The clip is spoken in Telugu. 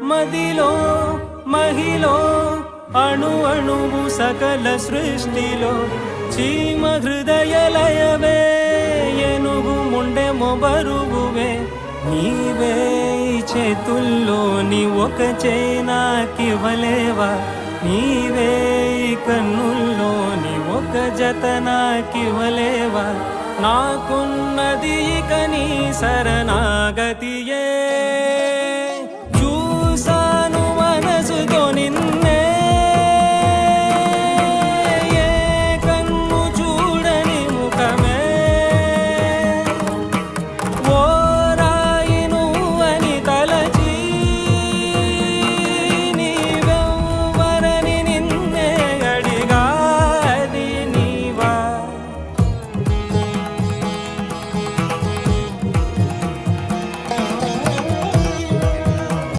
మదిలో మహిలో అణు అణువు సకల సృష్టిలో చీమ హృదయ లయవే ఏనుగు ముండె మొబరువువే నీవే చేతుల్లోని ఒక చేనాకివ్వలేవా నీవే కన్నుల్లోని ఒక జత నాకివ్వలేవా నాకున్నది ఇక నీ శరణాగతియే